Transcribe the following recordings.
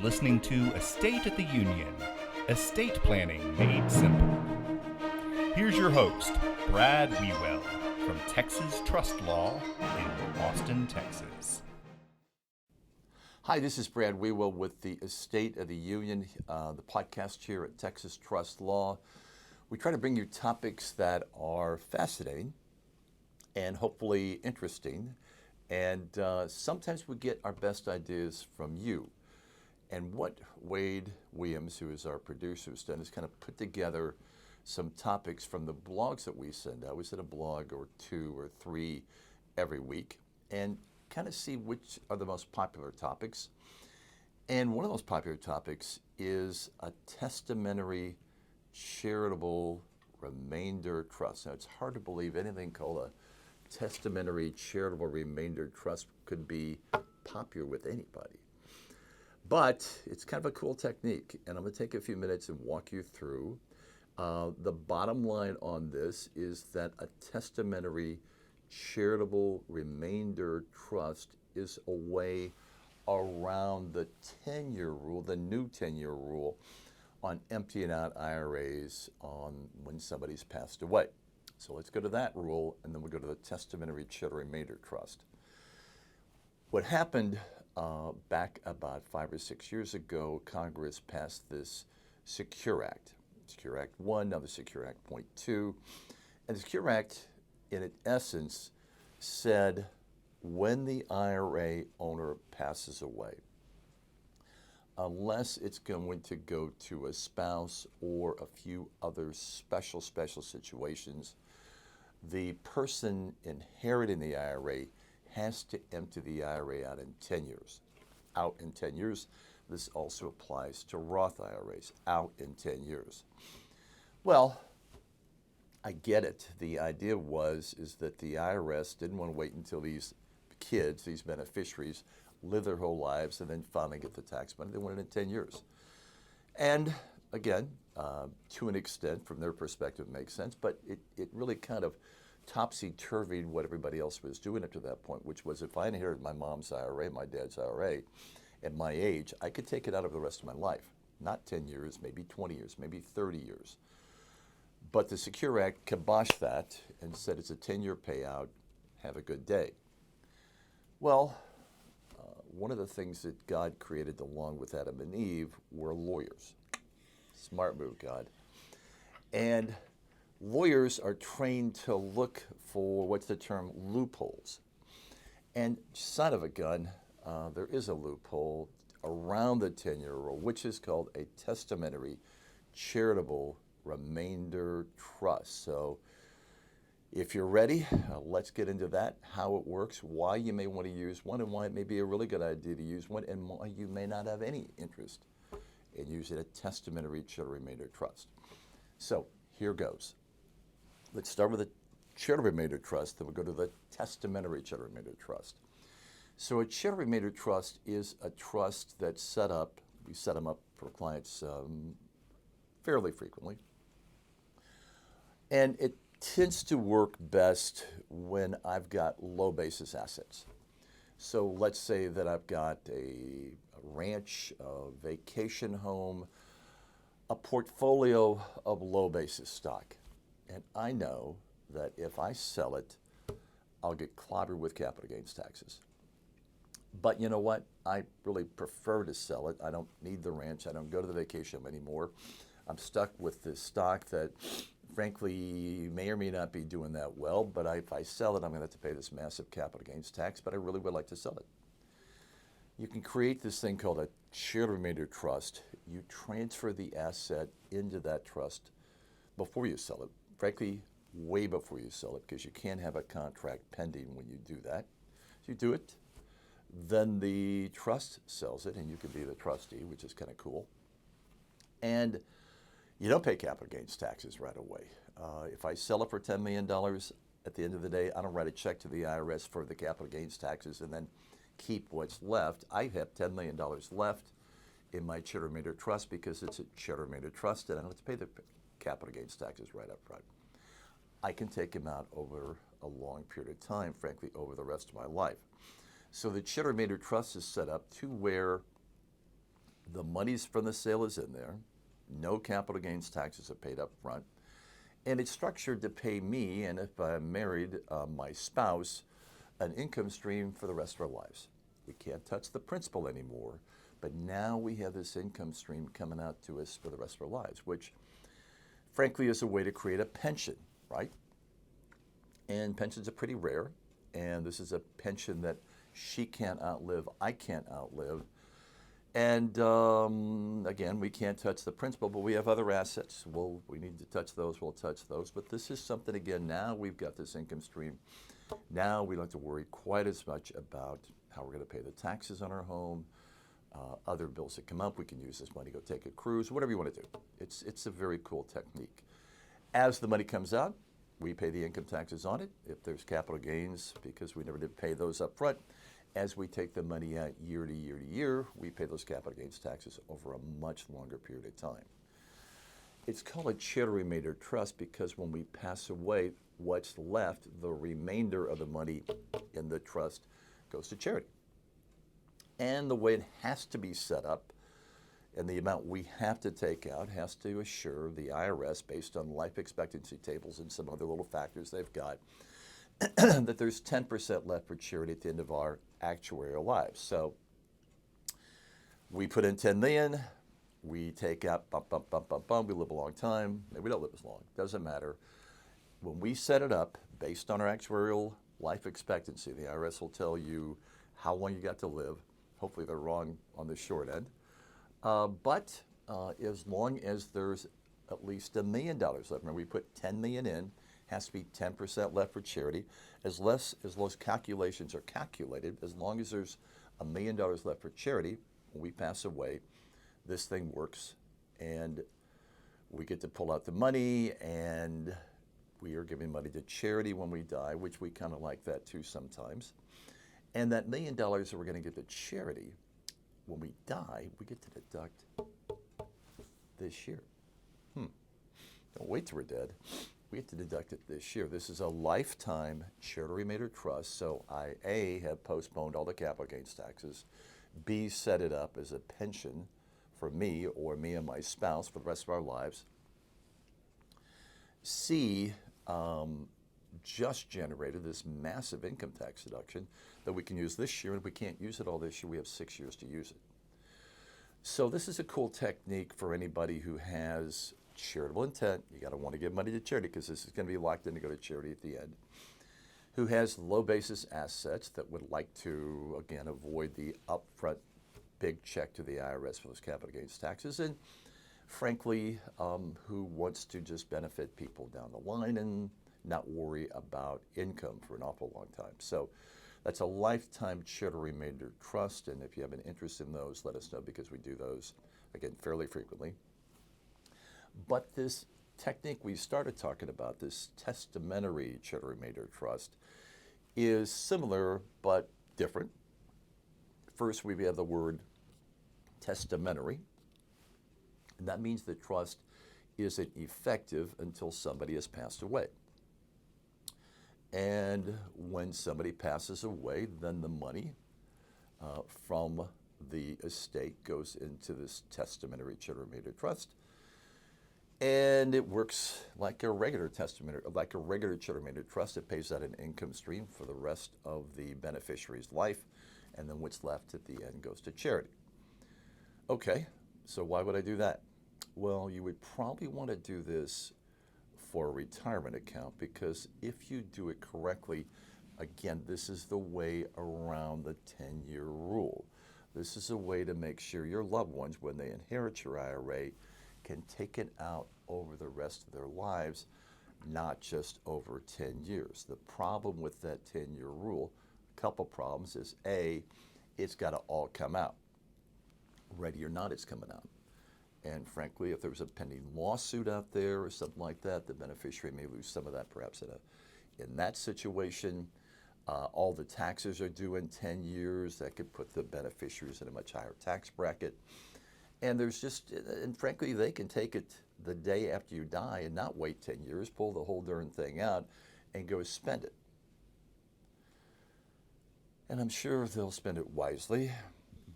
listening to Estate at the Union, estate planning made simple. Here's your host, Brad Wiewel, from Texas Trust Law in Austin, Texas. Hi, this is Brad Wiewel with the Estate of the Union, the podcast here at Texas Trust Law. We try to bring you topics that are fascinating and hopefully interesting. And sometimes we get our best ideas from you. And what Wade Williams, who is our producer, has done is kind of put together some topics from the blogs that we send out. We send a blog or two or three every week and kind of see which are the most popular topics. And one of those popular topics is a testamentary charitable remainder trust. Now, it's hard to believe anything called a testamentary charitable remainder trust could be popular with anybody. But it's kind of a cool technique, and I'm going to take a few minutes and walk you through. The bottom line on this is that a testamentary charitable remainder trust is a way around the 10-year rule, the new 10-year rule on emptying out IRAs on when somebody's passed away. So let's go to that rule, and then we'll go to the Testamentary Charitable Remainder Trust. What happened back about 5 or 6 years ago, Congress passed this Secure Act. Secure Act 1, now the Secure Act Point 2. And the Secure Act, in its essence, said when the IRA owner passes away, unless it's going to go to a spouse or a few other special situations, the person inheriting the IRA has to empty the IRA out in 10 years. Out in 10 years. This also applies to Roth IRAs, out in 10 years. Well, I get it. The idea is that the IRS didn't want to wait until these kids, these beneficiaries, live their whole lives and then finally get the tax money. They wanted it in 10 years. And again, to an extent, from their perspective, it makes sense, but it really kind of topsy-turvied what everybody else was doing up to that point, which was if I inherited my mom's IRA, my dad's IRA, at my age, I could take it out of the rest of my life. Not 10 years, maybe 20 years, maybe 30 years. But the Secure Act kiboshed that and said it's a 10-year payout, have a good day. Well, one of the things that God created along with Adam and Eve were lawyers. Smart move, God. And lawyers are trained to look for, what's the term, loopholes. And son of a gun, there is a loophole around the 10-year rule, which is called a testamentary charitable remainder trust. So if you're ready, let's get into that, how it works, why you may want to use one, and why it may be a really good idea to use one, and why you may not have any interest in using a testamentary charitable remainder trust. So here goes. Let's start with the charitable remainder trust, then we'll go to the testamentary charitable remainder trust. So a charitable remainder trust is a trust that's set up, we set them up for clients fairly frequently, and it tends to work best when I've got low basis assets. So let's say that I've got a ranch, a vacation home, a portfolio of low basis stock. And I know that if I sell it, I'll get clobbered with capital gains taxes. But you know what? I really prefer to sell it. I don't need the ranch. I don't go to the vacation home anymore. I'm stuck with this stock that, frankly, may or may not be doing that well. But if I sell it, I'm going to have to pay this massive capital gains tax. But I really would like to sell it. You can create this thing called a charitable remainder trust. You transfer the asset into that trust before you sell it. Frankly, way before you sell it, because you can't have a contract pending when you do that. So you do it, then the trust sells it, and you can be the trustee, which is kind of cool. And you don't pay capital gains taxes right away. If I sell it for $10 million, at the end of the day, I don't write a check to the IRS for the capital gains taxes and then keep what's left. I have $10 million left in my charitable remainder trust because it's a charitable remainder trust, and I don't have to pay the capital gains taxes right up front. I can take them out over a long period of time, frankly, over the rest of my life. So the charitable remainder trust is set up to where The monies from the sale is in there. No capital gains taxes are paid up front. And it's structured to pay me, and if I'm married, my spouse, an income stream for the rest of our lives. We can't touch the principal anymore, but now we have this income stream coming out to us for the rest of our lives, which frankly is a way to create a pension, right? And pensions are pretty rare, and this is a pension that she can't outlive, I can't outlive. And again, we can't touch the principal, but we have other assets. We need to touch those, we'll touch those. But this is something, again, now we've got this income stream. Now we don't have to worry quite as much about how we're going to pay the taxes on our home, other bills that come up. We can use this money to go take a cruise, whatever you want to do. It's a very cool technique. As the money comes out, we pay the income taxes on it. If there's capital gains, because we never did pay those up front, as we take the money out year to year to year, we pay those capital gains taxes over a much longer period of time. It's called a charitable remainder trust because when we pass away, what's left, the remainder of the money in the trust, goes to charity. And the way it has to be set up and the amount we have to take out has to assure the IRS, based on life expectancy tables and some other little factors they've got, that there's 10% left for charity at the end of our actuarial lives. So we put in 10 million, we take out, we live a long time. Maybe we don't live as long, doesn't matter. When we set it up, based on our actuarial life expectancy, the IRS will tell you how long you got to live. Hopefully they're wrong on the short end. But as long as there's at least $1 million left, remember we put 10 million in, has to be 10% left for charity. As those calculations are calculated, as long as there's $1 million left for charity, when we pass away, this thing works, and we get to pull out the money, and we are giving money to charity when we die, which we kind of like that too sometimes. And that $1 million that we're going to give to charity, when we die, we get to deduct this year. Don't wait till we're dead. We get to deduct it this year. This is a lifetime charitable remainder trust, so I, A, have postponed all the capital gains taxes, B, set it up as a pension for me or me and my spouse for the rest of our lives, C, just generated this massive income tax deduction that we can use this year, and if we can't use it all this year, we have 6 years to use it. So this is a cool technique for anybody who has charitable intent. You got to want to give money to charity because this is going to be locked in to go to charity at the end. Who has low basis assets that would like to, again, avoid the upfront big check to the IRS for those capital gains taxes, and frankly, who wants to just benefit people down the line and not worry about income for an awful long time. So that's a lifetime charitable remainder trust, and if you have an interest in those, let us know because we do those, again, fairly frequently. But this technique we started talking about, this testamentary charitable remainder trust, is similar but different. First, we have the word testamentary, and that means the trust isn't effective until somebody has passed away. And when somebody passes away, then the money from the estate goes into this testamentary charitable remainder trust. And it works like a regular charitable remainder trust. It pays out an income stream for the rest of the beneficiary's life, and then what's left at the end goes to charity. Okay, so why would I do that? Well, you would probably want to do this for a retirement account, because if you do it correctly, again, this is the way around the 10-year rule. This is a way to make sure your loved ones, when they inherit your IRA, can take it out over the rest of their lives, not just over 10 years. The problem with that 10-year rule, a couple problems, is A, it's got to all come out. Ready or not, it's coming out. And frankly, if there was a pending lawsuit out there or something like that, the beneficiary may lose some of that perhaps in that situation. All the taxes are due in 10 years. That could put the beneficiaries in a much higher tax bracket. And and frankly, they can take it the day after you die and not wait 10 years, pull the whole darn thing out and go spend it. And I'm sure they'll spend it wisely,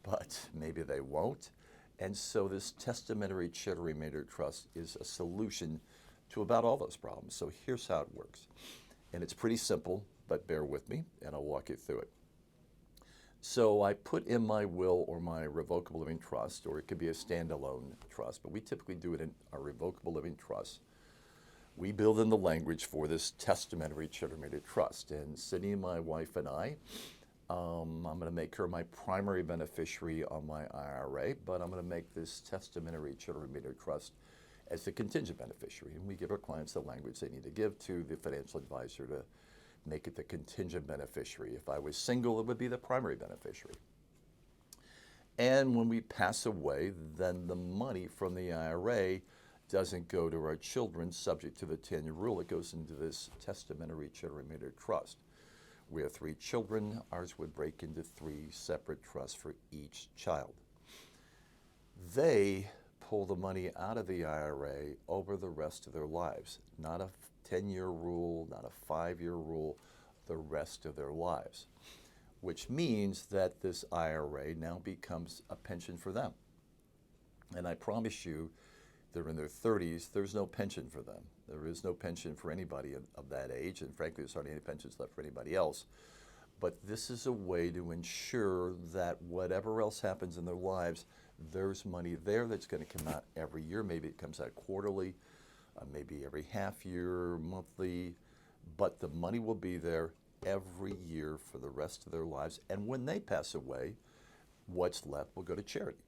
but maybe they won't. And so this Testamentary Charitable Remainder Trust is a solution to about all those problems. So here's how it works. And it's pretty simple, but bear with me, and I'll walk you through it. So I put in my will or my revocable living trust, or it could be a standalone trust, but we typically do it in a revocable living trust. We build in the language for this Testamentary Charitable Remainder Trust. And Sydney, my wife, and I, I'm going to make her my primary beneficiary on my IRA, but I'm going to make this Testamentary Charitable Remainder Trust as the contingent beneficiary. And we give our clients the language they need to give to the financial advisor to make it the contingent beneficiary. If I was single, it would be the primary beneficiary. And when we pass away, then the money from the IRA doesn't go to our children subject to the 10-year rule. It goes into this Testamentary Charitable Remainder Trust. We have 3 children. Ours would break into 3 separate trusts for each child. They pull the money out of the IRA over the rest of their lives. Not a 10-year rule, not a 5-year rule, the rest of their lives. Which means that this IRA now becomes a pension for them. And I promise you, they're in their 30s, there's no pension for them. There is no pension for anybody of that age, and frankly, there's hardly any pensions left for anybody else. But this is a way to ensure that whatever else happens in their lives, there's money there that's going to come out every year. Maybe it comes out quarterly, maybe every half year, monthly, but the money will be there every year for the rest of their lives. And when they pass away, what's left will go to charity,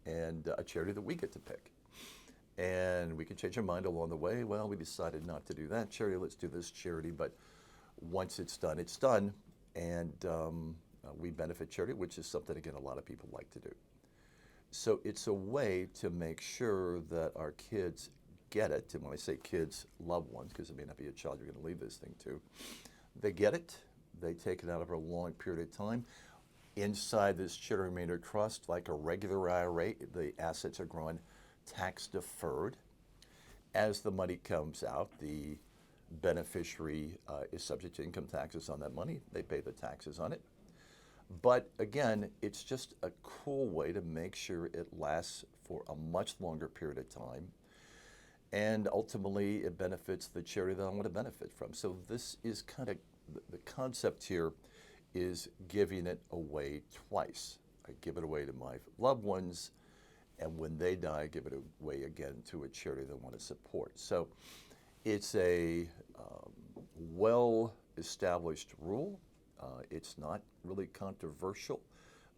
and a charity that we get to pick. And we can change our mind along the way. Well, we decided not to do that charity. Let's do this charity. But once it's done, it's done. And we benefit charity, which is something, again, a lot of people like to do. So it's a way to make sure that our kids get it. And when I say kids, loved ones, because it may not be a child you're going to leave this thing to, they get it. They take it out over a long period of time. Inside this charitable remainder trust, like a regular IRA, the assets are growing tax deferred. As the money comes out, the beneficiary is subject to income taxes on that money. They pay the taxes on it. But again, it's just a cool way to make sure it lasts for a much longer period of time. And ultimately, it benefits the charity that I want to benefit from. So this is kind of, the concept here is giving it away twice. I give it away to my loved ones, and when they die, I give it away again to a charity that I want to support. So it's a well-established rule. It's not really controversial.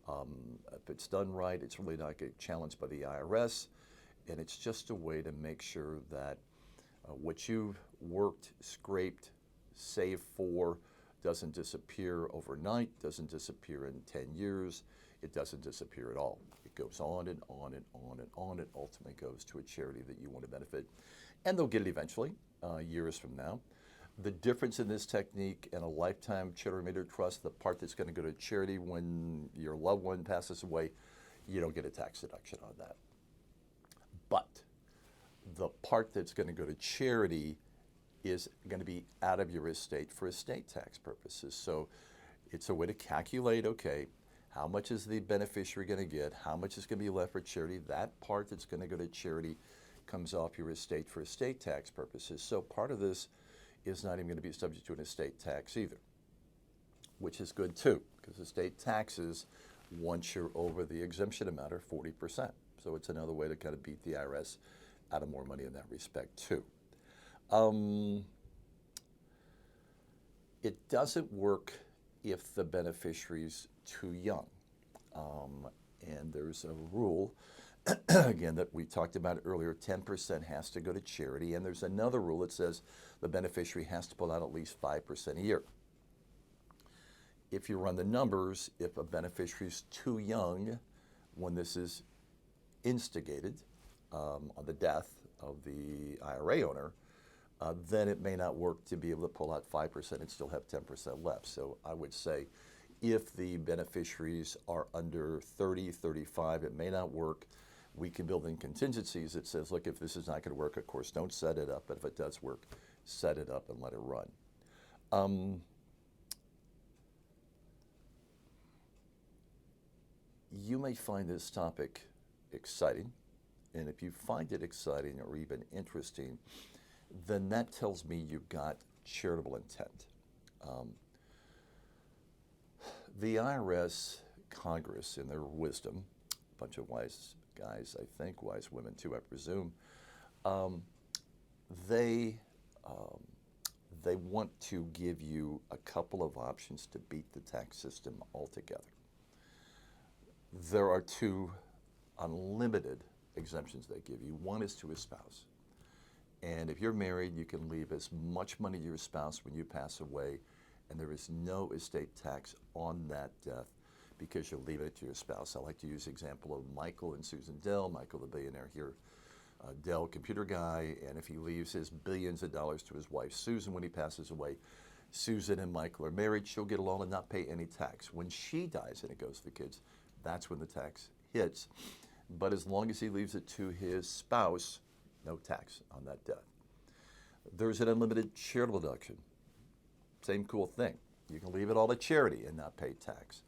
If it's done right, it's really not getting challenged by the IRS. And it's just a way to make sure that what you've worked, scraped, saved for doesn't disappear overnight, doesn't disappear in 10 years. It doesn't disappear at all. It goes on and on and on and on. It ultimately goes to a charity that you want to benefit. And they'll get it eventually, years from now. The difference in this technique and a lifetime charitable remainder trust, the part that's going to go to charity when your loved one passes away, you don't get a tax deduction on that. But the part that's going to go to charity is going to be out of your estate for estate tax purposes. So it's a way to calculate, okay, how much is the beneficiary going to get? How much is going to be left for charity? That part that's going to go to charity comes off your estate for estate tax purposes. So part of this is not even going to be subject to an estate tax either, which is good too, because estate taxes, once you're over the exemption amount, are 40%. So it's another way to kind of beat the IRS out of more money in that respect too. It doesn't work if the beneficiary's too young. And there's a rule, again, that we talked about earlier, 10% has to go to charity. And there's another rule that says the beneficiary has to pull out at least 5% a year. If you run the numbers, if a beneficiary is too young when this is instigated on the death of the IRA owner, then it may not work to be able to pull out 5% and still have 10% left. So I would say if the beneficiaries are under 30, 35, it may not work. We can build in contingencies that says, look, if this is not going to work, of course, don't set it up. But if it does work, set it up and let it run. You may find this topic exciting. And if you find it exciting or even interesting, then that tells me you've got charitable intent. The IRS, Congress, in their wisdom, a bunch of wise guys, I think, wise women too, I presume, they want to give you a couple of options to beat the tax system altogether. There are two unlimited exemptions they give you. One is to a spouse. And if you're married, you can leave as much money to your spouse when you pass away, and there is no estate tax on that death because you're leaving it to your spouse. I like to use the example of Michael and Susan Dell. Michael, the billionaire here, Dell, computer guy, and if he leaves his billions of dollars to his wife, Susan, when he passes away, Susan and Michael are married, she'll get along and not pay any tax. When she dies and it goes to the kids, that's when the tax hits. But as long as he leaves it to his spouse, no tax on that death. There's an unlimited charitable deduction. Same cool thing. You can leave it all to charity and not pay tax.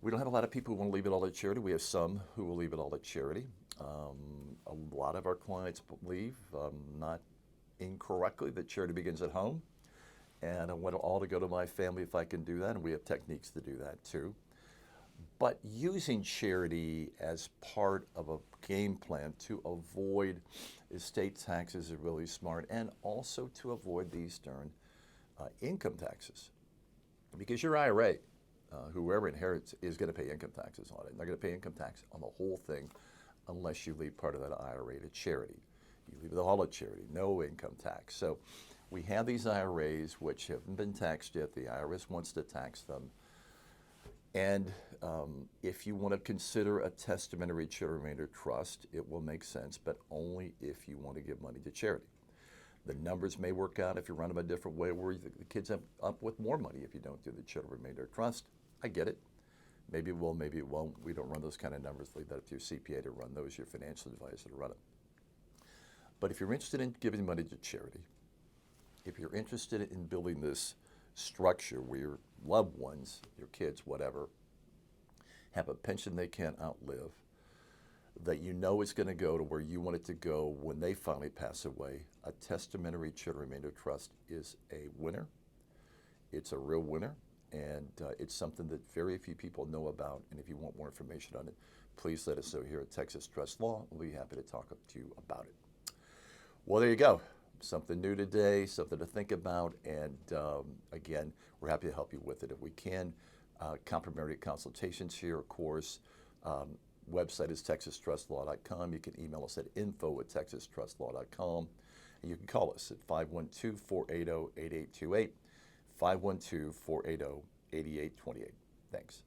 We don't have a lot of people who want to leave it all to charity. We have some who will leave it all to charity. A lot of our clients believe, not incorrectly, that charity begins at home. And I want it all to go to my family if I can do that, and we have techniques to do that too. But using charity as part of a game plan to avoid estate taxes is really smart, and also to avoid these darn income taxes. Because your IRA, whoever inherits, is going to pay income taxes on it. And they're going to pay income tax on the whole thing unless you leave part of that IRA to charity. You leave it all to charity, no income tax. So we have these IRAs which haven't been taxed yet. The IRS wants to tax them. And if you want to consider a testamentary charitable remainder trust, it will make sense, but only if you want to give money to charity. The numbers may work out if you run them a different way where the kids end up with more money if you don't do the charitable remainder trust. I get it. Maybe it will, maybe it won't. We don't run those kind of numbers. Leave that up to your CPA to run those, your financial advisor to run it. But if you're interested in giving money to charity, if you're interested in building this structure where your loved ones, your kids, whatever, have a pension they can't outlive, that you know is going to go to where you want it to go when they finally pass away, a testamentary charitable remainder trust is a winner. It's a real winner, and it's something that very few people know about. And if you want more information on it, please let us know here at Texas Trust Law. We'll be happy to talk to you about it. Well, there you go. Something new today, something to think about, and again, we're happy to help you with it if we can. Complimentary consultations here, of course. Website is texastrustlaw.com. You can email us at info@texastrustlaw.com. And you can call us at 512-480-8828, 512-480-8828. Thanks.